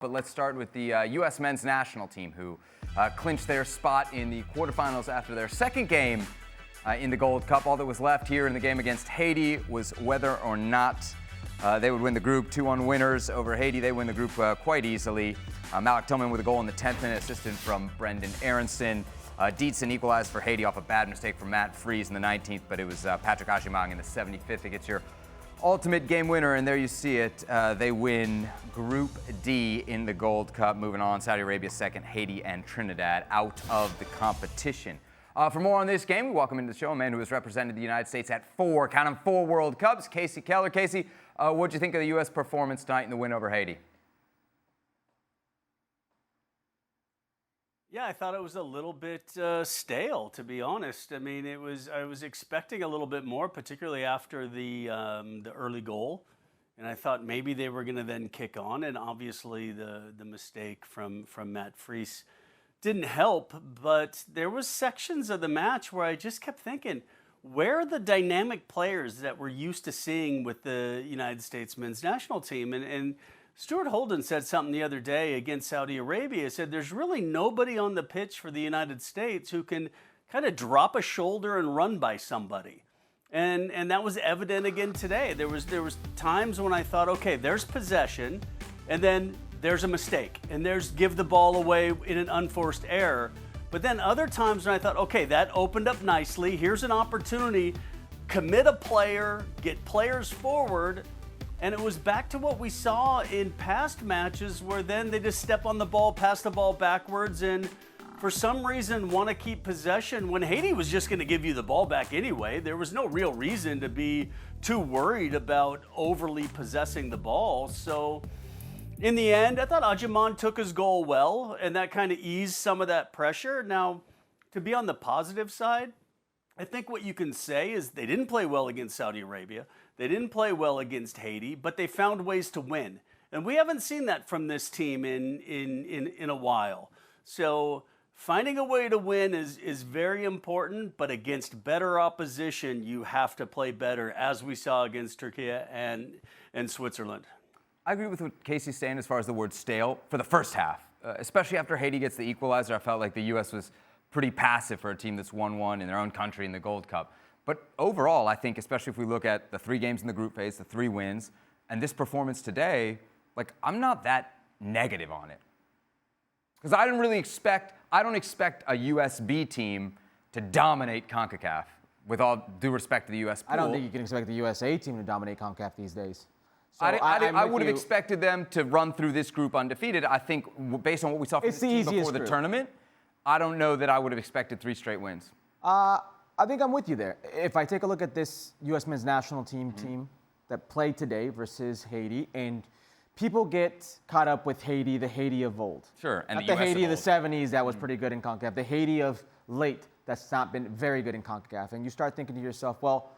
But let's start with the U.S. men's national team, who clinched their spot in the quarterfinals after their second game in the Gold Cup. All that was left here in the game against Haiti was whether or not they would win the group. 2-1 winners over Haiti. They win the group quite easily. Malik Tillman with a goal in the 10th minute, assisted from Brendan Aronson. Dietzen equalized for Haiti off a bad mistake from Matt Freese in the 19th, but it was Patrick Ajimang in the 75th. It gets your ultimate game winner, and there you see it. They win Group D in the Gold Cup. Moving on, Saudi Arabia second, Haiti and Trinidad out of the competition. For more on this game, we welcome into the show a man who has represented the United States at four World Cups, Casey Keller. Casey, what'd you think of the U.S. performance tonight in the win over Haiti? Yeah, I thought it was a little bit stale, to be honest. I mean, I was expecting a little bit more, particularly after the early goal, and I thought maybe they were going to then kick on. And obviously, the mistake from Matt Freese didn't help. But there was sections of the match where I just kept thinking, where are the dynamic players that we're used to seeing with the United States men's national team? And Stuart Holden said something the other day against Saudi Arabia. He said there's really nobody on the pitch for the United States who can kind of drop a shoulder and run by somebody. And that was evident again today. There was times when I thought, okay, there's possession, and then there's a mistake, and there's give the ball away in an unforced error. But then other times when I thought, okay, that opened up nicely. Here's an opportunity, commit a player, get players forward. And it was back to what we saw in past matches where then they just step on the ball, pass the ball backwards, and for some reason want to keep possession when Haiti was just going to give you the ball back anyway. There was no real reason to be too worried about overly possessing the ball. So in the end, I thought Ajimang took his goal well, and that kind of eased some of that pressure. Now, to be on the positive side, I think what you can say is they didn't play well against Saudi Arabia. They didn't play well against Haiti, but they found ways to win. And we haven't seen that from this team in a while. So finding a way to win is very important, but against better opposition, you have to play better, as we saw against Turkey and Switzerland. I agree with what Casey's saying as far as the word stale for the first half, especially after Haiti gets the equalizer. I felt like the U.S. was pretty passive for a team that's 1-1 in their own country in the Gold Cup. But overall, I think, especially if we look at the 3 games in the group phase, the 3 wins, and this performance today, like, I'm not that negative on it. Because I don't expect a USB team to dominate CONCACAF, with all due respect to the U.S. pool. I don't think you can expect the USA team to dominate CONCACAF these days. So I would have expected them to run through this group undefeated. I think, based on what we saw from this team before the tournament, I don't know that I would have expected 3 straight wins. I think I'm with you there. If I take a look at this U.S. men's national team that played today versus Haiti, and people get caught up with Haiti, the Haiti of old. Sure, and not the Haiti of the 70s that was pretty good in CONCACAF. The Haiti of late that's not been very good in CONCACAF. And you start thinking to yourself, well,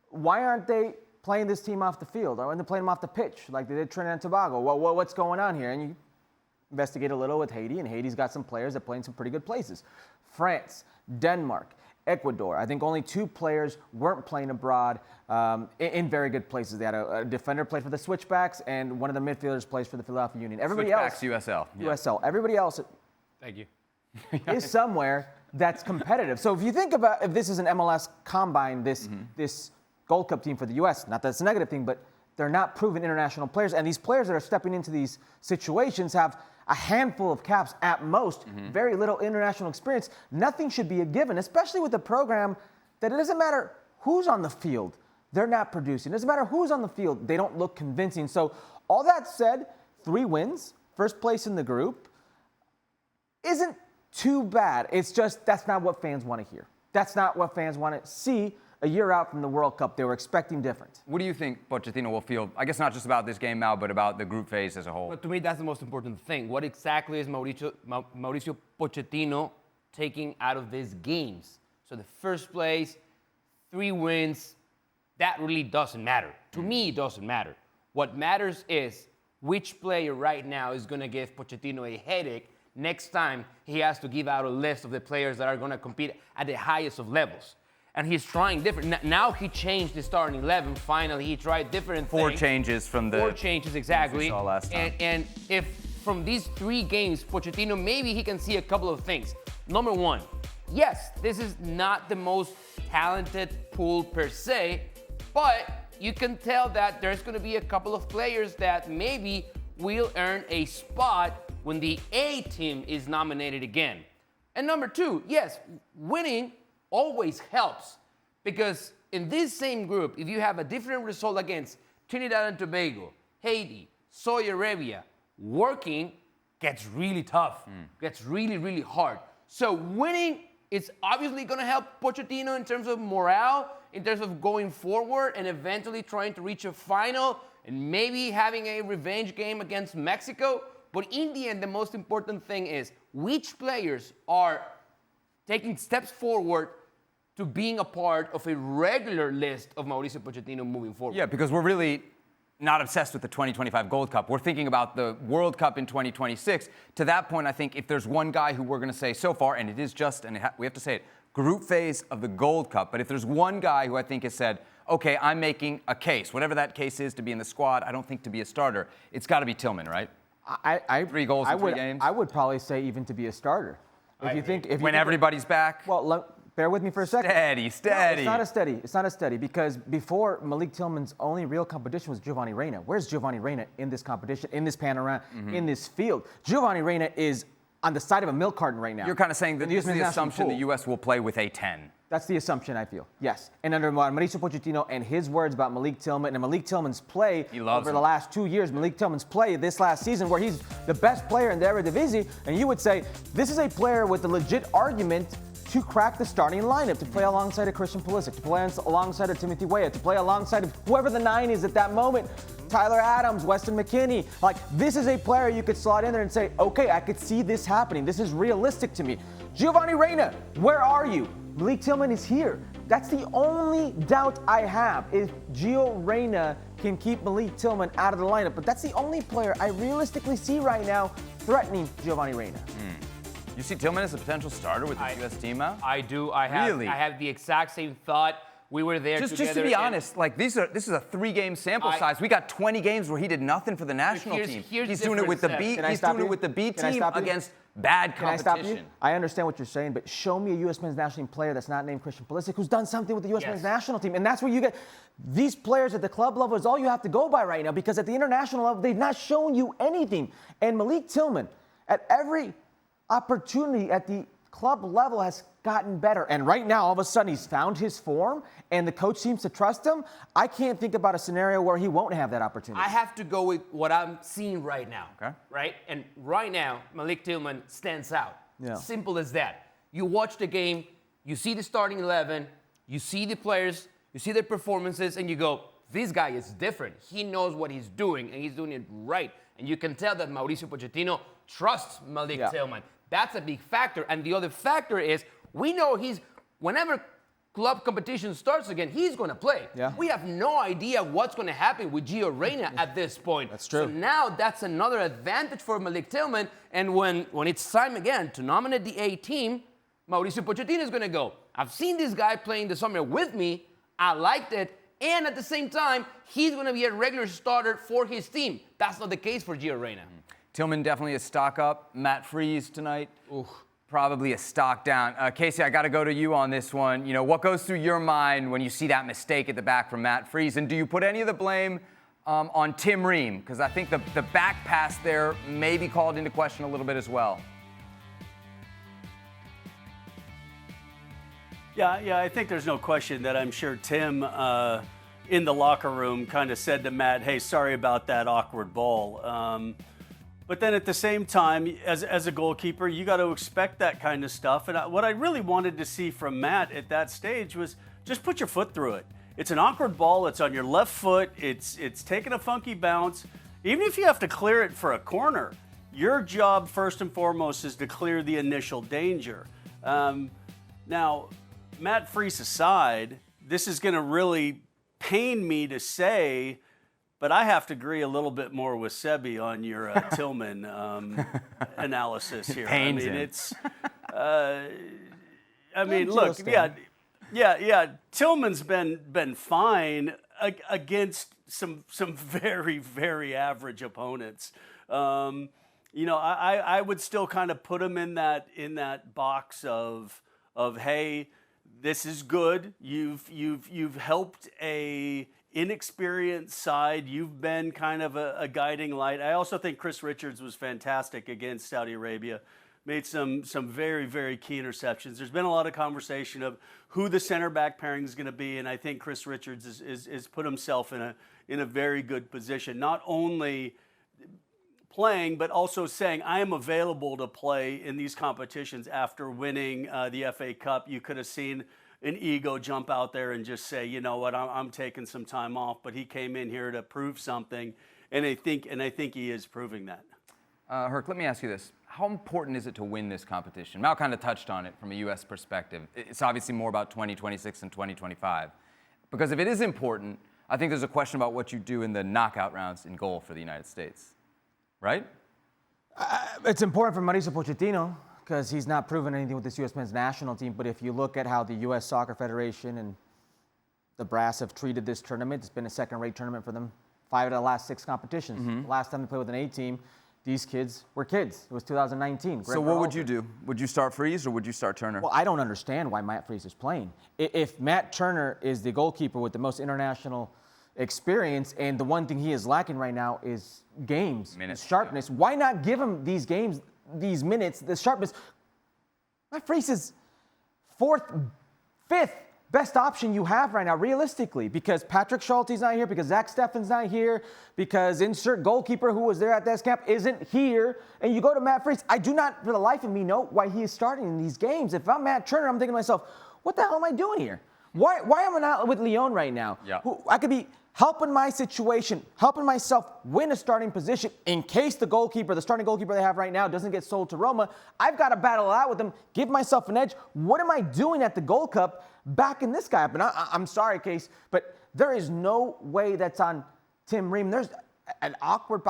why aren't they playing this team off the field? Why aren't they playing them off the pitch like they did Trinidad and Tobago? What's going on here? And you investigate a little with Haiti, and Haiti's got some players that play in some pretty good places. France, Denmark, Ecuador. I think only 2 players weren't playing abroad in very good places. They had a defender played for the Switchbacks, and one of the midfielders plays for the Philadelphia Union. Everybody else, USL. Yeah. USL. Everybody else, thank you, is somewhere that's competitive. So if you think about if this is an MLS combine, this Gold Cup team for the U.S., not that it's a negative thing, but they're not proven international players, and these players that are stepping into these situations have a handful of caps at most, very little international experience. Nothing should be a given, especially with a program that it doesn't matter who's on the field. They're not producing. It doesn't matter who's on the field. They don't look convincing. So all that said, 3 wins, first place in the group, isn't too bad. It's just that's not what fans want to hear. That's not what fans want to see a year out from the World Cup. They were expecting different. What do you think Pochettino will feel, I guess not just about this game now, but about the group phase as a whole? Well, to me, that's the most important thing. What exactly is Mauricio Pochettino taking out of these games? So the first place, 3 wins, that really doesn't matter. To me, it doesn't matter. What matters is which player right now is going to give Pochettino a headache next time he has to give out a list of the players that are going to compete at the highest of levels. And he's trying different. Now he changed the starting 11. Finally, he tried different things. 4 changes from the 4 changes, exactly. we saw last time. And if from these 3 games, Pochettino, maybe he can see a couple of things. Number one, yes, this is not the most talented pool per se, but you can tell that there's going to be a couple of players that maybe will earn a spot when the A team is nominated again. And number two, yes, winning always helps, because in this same group, if you have a different result against Trinidad and Tobago, Haiti, Saudi Arabia, working gets really tough, gets really, really hard. So winning is obviously going to help Pochettino in terms of morale, in terms of going forward and eventually trying to reach a final and maybe having a revenge game against Mexico. But in the end, the most important thing is which players are taking steps forward to being a part of a regular list of Mauricio Pochettino moving forward. Yeah, because we're really not obsessed with the 2025 Gold Cup. We're thinking about the World Cup in 2026. To that point, I think if there's one guy who we're going to say so far, and it is just, and we have to say it, group phase of the Gold Cup, but if there's one guy who I think has said, okay, I'm making a case, whatever that case is to be in the squad, I don't think to be a starter, it's got to be Tillman, right? 3 goals in 3 games. I would probably say even to be a starter. When everybody's back? Well, bear with me for a second. Steady. No, it's not a steady, because before Malik Tillman's only real competition was Giovanni Reyna. Where's Giovanni Reyna in this competition, in this panorama, in this field? Giovanni Reyna is on the side of a milk carton right now. You're kind of saying that this is the assumption the U.S. will play with a 10. That's the assumption, I feel. Yes. And under Mauricio Pochettino and his words about Malik Tillman and Malik Tillman's play over the last 2 years, Malik Tillman's play this last season, where he's the best player in the Eredivisie, and you would say this is a player with a legit argument to crack the starting lineup, to play alongside a Christian Pulisic, to play alongside a Timothy Weah, to play alongside of whoever the 9 is at that moment, Tyler Adams, Weston McKennie. Like, this is a player you could slot in there and say, okay, I could see this happening. This is realistic to me. Giovanni Reyna, where are you? Malik Tillman is here. That's the only doubt I have, if Gio Reyna can keep Malik Tillman out of the lineup. But that's the only player I realistically see right now threatening Giovanni Reyna. You see Tillman as a potential starter with the U.S. team out? I do. I have the exact same thought. We were there together. Just to be honest, like this is a 3-game sample size. We got 20 games where he did nothing for the national team. He's doing it with the B. He's doing it with the B team against bad competition. Can I stop you? I understand what you're saying, but show me a U.S. men's national team player that's not named Christian Pulisic who's done something with the U.S. men's national team, and that's where you get these players at the club level is all you have to go by right now, because at the international level they've not shown you anything. And Malik Tillman, at every opportunity at the club level, has gotten better. And right now, all of a sudden, he's found his form, and the coach seems to trust him. I can't think about a scenario where he won't have that opportunity. I have to go with what I'm seeing right now. Okay. Right? And right now, Malik Tillman stands out. Yeah. Simple as that. You watch the game, you see the starting 11, you see the players, you see their performances, and you go, this guy is different. He knows what he's doing, and he's doing it right. And you can tell that Mauricio Pochettino trusts Malik Tillman. That's a big factor. And the other factor is, we know whenever club competition starts again, he's going to play. Yeah. We have no idea what's going to happen with Gio Reyna at this point. That's true. So now that's another advantage for Malik Tillman. And when it's time again to nominate the A team, Mauricio Pochettino is going to go, I've seen this guy playing the summer with me. I liked it. And at the same time, he's going to be a regular starter for his team. That's not the case for Gio Reyna. Tillman definitely a stock up. Matt Freese tonight, probably a stock down. Casey, I got to go to you on this one. You know, what goes through your mind when you see that mistake at the back from Matt Freese? And do you put any of the blame on Tim Ream? Because I think the back pass there may be called into question a little bit as well. Yeah, I think there's no question that I'm sure Tim in the locker room kind of said to Matt, hey, sorry about that awkward ball. But then at the same time, as a goalkeeper, you got to expect that kind of stuff. And what I really wanted to see from Matt at that stage was just put your foot through it. It's an awkward ball. It's on your left foot. It's taking a funky bounce. Even if you have to clear it for a corner, your job first and foremost is to clear the initial danger. Now, Matt Freese aside, this is going to really pain me to say, but I have to agree a little bit more with Sebi on your Tillman analysis here. Pains I mean, him. it's. I mean, look, yeah. Tillman's been fine against some very, very average opponents. I would still kind of put him in that box of hey, this is good. You've helped a inexperienced side. You've been kind of a guiding light. I also think Chris Richards was fantastic against Saudi Arabia. Made some very, very key interceptions. There's been a lot of conversation of who the center back pairing is going to be, and I think Chris Richards is put himself in a very good position. Not only playing, but also saying, I am available to play in these competitions after winning the FA Cup. You could have seen an ego jump out there and just say, you know what, I'm taking some time off. But he came in here to prove something, and I think he is proving that. Herc, let me ask you this. How important is it to win this competition? Mal kind of touched on it from a U.S. perspective. It's obviously more about 2026 and 2025. Because if it is important, I think there's a question about what you do in the knockout rounds in goal for the United States. Right? It's important for Mauricio Pochettino because he's not proven anything with this U.S. men's national team. But if you look at how the U.S. Soccer Federation and the brass have treated this tournament, it's been a second-rate tournament for them. 5 of the last 6 competitions. Mm-hmm. The last time they played with an A team, these kids were kids. It was 2019. So what would you do? Would you start Freese or would you start Turner? Well, I don't understand why Matt Freese is playing. If Matt Turner is the goalkeeper with the most international experience, and the one thing he is lacking right now is games, sharpness. Yeah. Why not give him these games, these minutes, the sharpness? Matt Freese is 4th, 5th best option you have right now, realistically, because Patrick Schulte's not here, because Zach Steffen's not here, because insert goalkeeper who was there at that camp isn't here, and you go to Matt Freese. I do not, for the life of me, know why he is starting in these games. If I'm Matt Turner, I'm thinking to myself, what the hell am I doing here? Why am I not with Lyon right now? Yeah. I could be helping my situation, helping myself win a starting position in case the starting goalkeeper they have right now doesn't get sold to Roma. I've got to battle it out with them, give myself an edge. What am I doing at the Gold Cup backing this guy up? And I'm sorry, Case, but there is no way that's on Tim Ream. There's an awkward...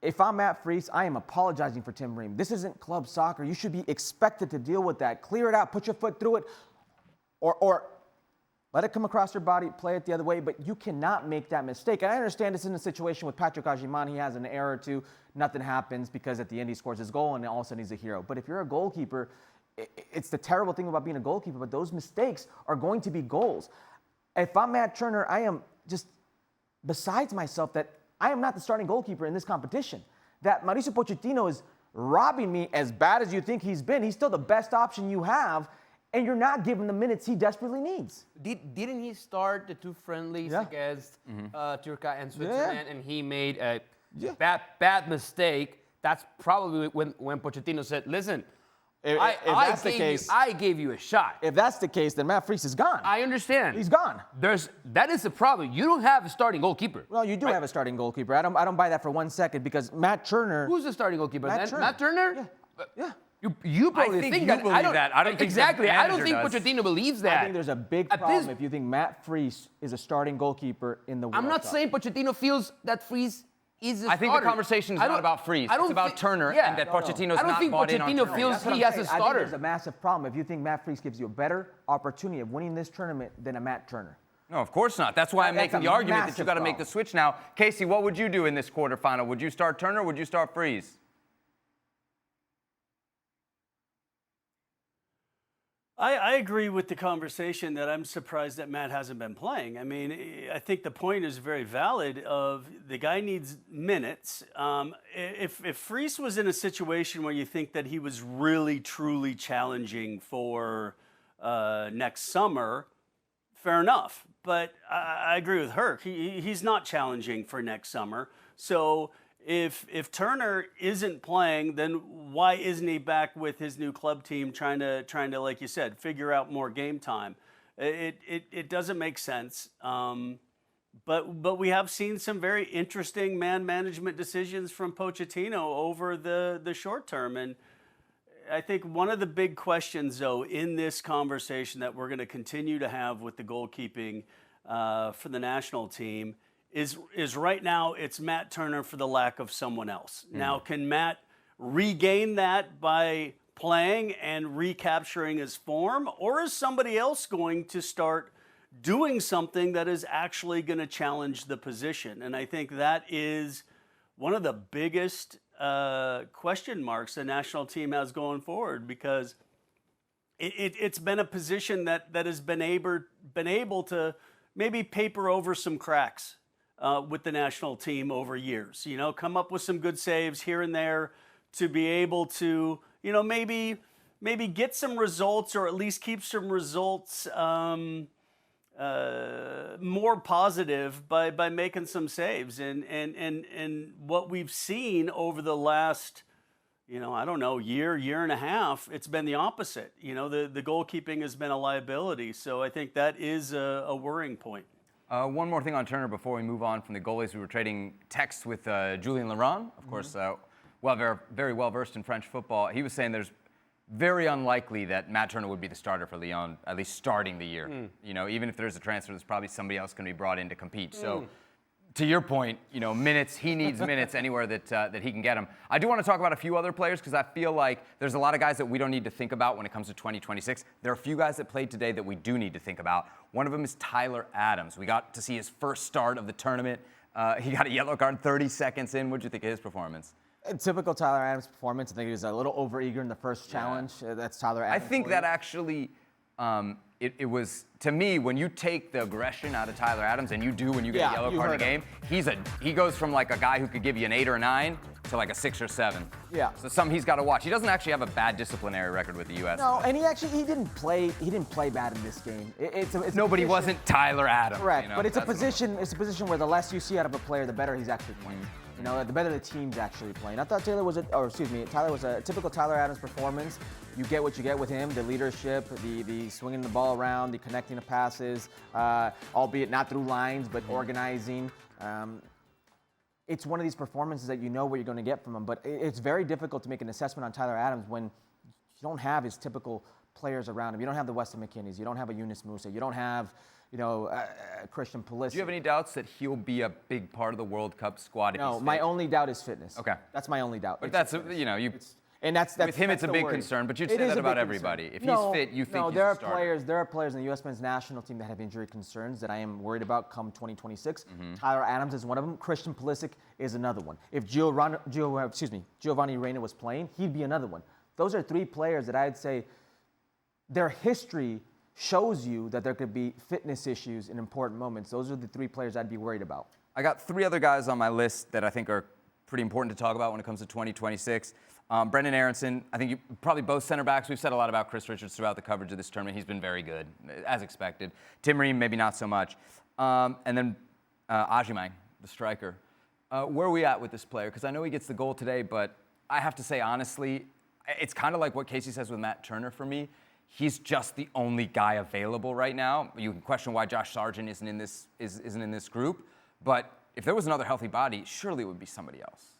If I'm Matt Freese, I am apologizing for Tim Ream. This isn't club soccer. You should be expected to deal with that. Clear it out, put your foot through it, or let it come across your body, play it the other way, but you cannot make that mistake. And I understand this in a situation with Patrick Agiman. He has an error or two. Nothing happens because at the end he scores his goal and all of a sudden he's a hero. But if you're a goalkeeper, it's the terrible thing about being a goalkeeper, but those mistakes are going to be goals. If I'm Matt Turner, I am just besides myself that I am not the starting goalkeeper in this competition. That Mauricio Pochettino is robbing me as bad as you think he's been. He's still the best option you have. And you're not giving the minutes he desperately needs. Didn't he start the 2 friendlies against Turkey and Switzerland, and he made a bad mistake? That's probably when Pochettino said, listen, I gave you a shot. If that's the case, then Matt Freese is gone. I understand. He's gone. That is the problem. You don't have a starting goalkeeper. Well, you do have a starting goalkeeper. I don't buy that for 1 second because Matt Turner... Who's the starting goalkeeper? Matt Turner? Yeah. You probably think that. I don't think exactly. I don't think does. Pochettino believes that. I think there's a big problem if you think Matt Freese is a starting goalkeeper in the World I'm not Cup. saying Pochettino feels that Freese is a starter. I think the conversation is not about Freese. It's about Turner and that Pochettino's not bought in on Turner. I don't think Pochettino feels he has a starter. I think there's a massive problem if you think Matt Freese gives you a better opportunity of winning this tournament than a Matt Turner. No, of course not. That's why I'm making the argument that you've got to make the switch now. Casey, what would you do in this quarterfinal? Would you start Turner or would you start Freese? I agree with the conversation that I'm surprised that Matt hasn't been playing. I mean, I think the point is very valid of the guy needs minutes. If Freese was in a situation where you think that he was really, truly challenging for next summer, fair enough. But I agree with Herc. He's not challenging for next summer. So if Turner isn't playing, then why isn't he back with his new club team trying to, like you said, figure out more game time? It doesn't make sense. But we have seen some very interesting man management decisions from Pochettino over the short term. And I think one of the big questions, though, in this conversation that we're going to continue to have with the goalkeeping for the national team is right now it's Matt Turner for the lack of someone else. Now, can Matt regain that by playing and recapturing his form, or is somebody else going to start doing something that is actually going to challenge the position? And I think that is one of the biggest question marks the national team has going forward, because it's been a position that has been able to maybe paper over some cracks with the national team over years. You know, come up with some good saves here and there to be able to, you know, maybe get some results, or at least keep some results more positive by making some saves. And what we've seen over the last, you know, I don't know, year and a half, it's been the opposite. You know, the goalkeeping has been a liability. So I think that is a worrying point. One more thing on Turner before we move on from the goalies. We were trading texts with Julien Laurent, of course, very well versed in French football. He was saying there's very unlikely that Matt Turner would be the starter for Lyon, at least starting the year. You know, even if there's a transfer, there's probably somebody else going to be brought in to compete. So, to your point, you know, minutes, he needs minutes anywhere that he can get them. I do want to talk about a few other players, because I feel like there's a lot of guys that we don't need to think about when it comes to 2026. There are a few guys that played today that we do need to think about. One of them is Tyler Adams. We got to see his first start of the tournament. He got a yellow card 30 seconds in. What did you think of his performance? A typical Tyler Adams performance. I think he was a little overeager in the first challenge. That's Tyler Adams. I think that actually, it was, to me, when you take the aggression out of Tyler Adams, and you do when you get a yellow card in a game, he goes from like a guy who could give you an 8 or a 9 to like a 6 or 7. Yeah. So something he's got to watch. He doesn't actually have a bad disciplinary record with the U.S. No, and he didn't play bad in this game. It's No, but he wasn't Tyler Adams. Correct, you know? but it's a position where the less you see out of a player, the better he's actually playing. You know, the better the team's actually playing. I thought Tyler was a typical Tyler Adams performance. You get what you get with him: the leadership, the swinging the ball around, the connecting the passes, albeit not through lines, but organizing. It's one of these performances that you know what you're going to get from him, but it's very difficult to make an assessment on Tyler Adams when you don't have his typical players around him. You don't have the Weston McKennies. You don't have a Yunus Musa. You don't have, you know, Christian Pulisic. Do you have any doubts that he'll be a big part of the World Cup squad? No, my only doubt is fitness. Okay. That's my only doubt. But that's, you know, that's with him, that's it's a the big worry. concern, but you'd It say is that a about big everybody. concern. If he's fit, you think he's a starter. There are players in the U.S. men's national team that have injury concerns that I am worried about come 2026. Tyler Adams is one of them. Christian Pulisic is another one. If Giovanni Reina was playing, he'd be another one. Those are 3 players that I'd say their history shows you that there could be fitness issues in important moments. Those are the 3 players I'd be worried about. I got 3 other guys on my list that I think are pretty important to talk about when it comes to 2026. Brendan Aronson, I think probably both center backs. We've said a lot about Chris Richards throughout the coverage of this tournament. He's been very good, as expected. Tim Ream, maybe not so much. And then Ajimang, the striker. Where are we at with this player? Because I know he gets the goal today, but I have to say, honestly, it's kind of like what Casey says with Matt Turner for me. He's just the only guy available right now. You can question why Josh Sargent isn't in this group, but if there was another healthy body, surely it would be somebody else.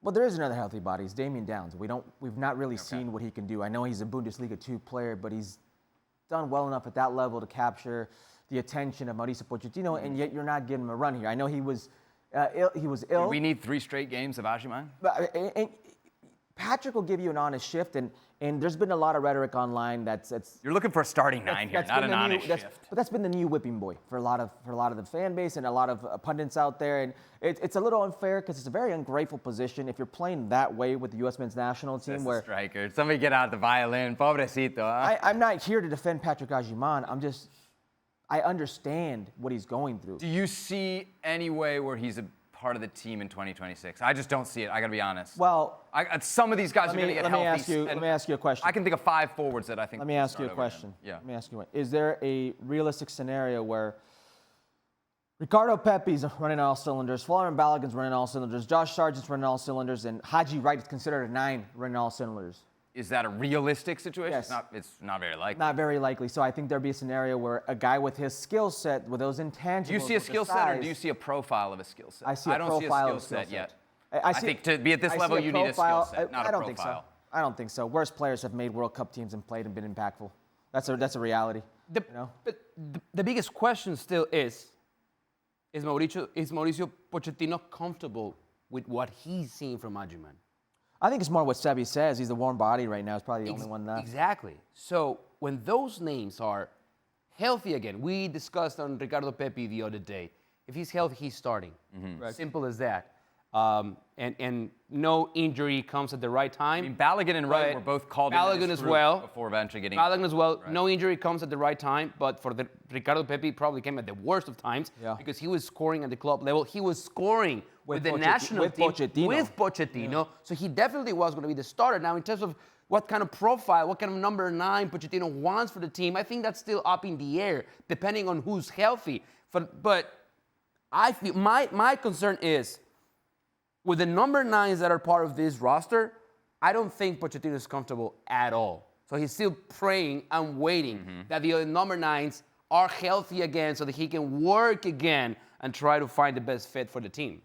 Well, there is another healthy body. It's Damian Downs. We've not really seen what he can do. I know he's a Bundesliga 2 player, but he's done well enough at that level to capture the attention of Mauricio Pochettino, and yet you're not giving him a run here. I know he was ill. Do we need 3 straight games of Ajimang? And Patrick will give you an honest shift, and there's been a lot of rhetoric online that's You're looking for a starting 9 here, not an honest shift. But that's been the new whipping boy for a lot of the fan base and a lot of pundits out there, and it's a little unfair because it's a very ungrateful position if you're playing that way with the U.S. men's national team. That's where the striker. Somebody get out the violin, pobrecito. Huh? I'm not here to defend Patrick Ajimang. I understand what he's going through. Do you see any way where he's a part of the team in 2026? I just don't see it. I got to be honest. Well, some of these guys are going to get healthy. Let me ask you a question. I can think of 5 forwards that I think. Let me ask you a question. Yeah. Let me ask you one. Is there a realistic scenario where Ricardo Pepi's running all cylinders, Florian Balogun's running all cylinders, Josh Sargent's running all cylinders, and Haji Wright is considered a 9 running all cylinders? Is that a realistic situation? Yes. It's not very likely. Not very likely. So I think there'd be a scenario where a guy with his skill set, with those intangibles. Do you see a skill set, or do you see a profile of a skill set? I see a profile of a skill set yet. I think to be at this level, you need a skill set, not a profile. I don't think so. I don't think so. Worst players have made World Cup teams and played and been impactful. That's a reality. But the biggest question still is Mauricio Pochettino comfortable with what he's seeing from Ajimang? I think it's more what Sebi says. He's the warm body right now. He's probably the only one left. Exactly. So when those names are healthy again, we discussed on Ricardo Pepi the other day. If he's healthy, he's starting. Simple as that. and no injury comes at the right time. I mean, Balogun and Wright were both called in Balogun this as group well. before eventually getting. Balogun as well. Right. No injury comes at the right time, but for the Ricardo Pepi probably came at the worst of times because he was scoring at the club level. He was scoring with the national team with Pochettino. So he definitely was going to be the starter. Now, in terms of what kind of profile, what kind of number 9 Pochettino wants for the team, I think that's still up in the air, depending on who's healthy. But I feel my concern is, with the number 9s that are part of this roster, I don't think Pochettino is comfortable at all. So he's still praying and waiting that the other number 9s are healthy again so that he can work again and try to find the best fit for the team.